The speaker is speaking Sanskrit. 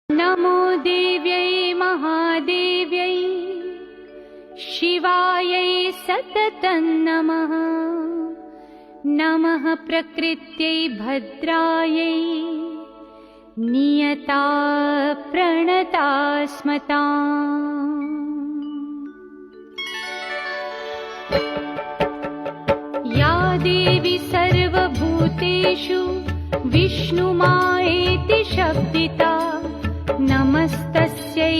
नमो देव्यै महादेव्यै शिवायै सततं नमः। नमः प्रकृत्यै भद्रायै नियता प्रणता स्मताम्। या देवी सर्वभूतेषु विष्णुमायेति शब्दिता नमस्तस्यै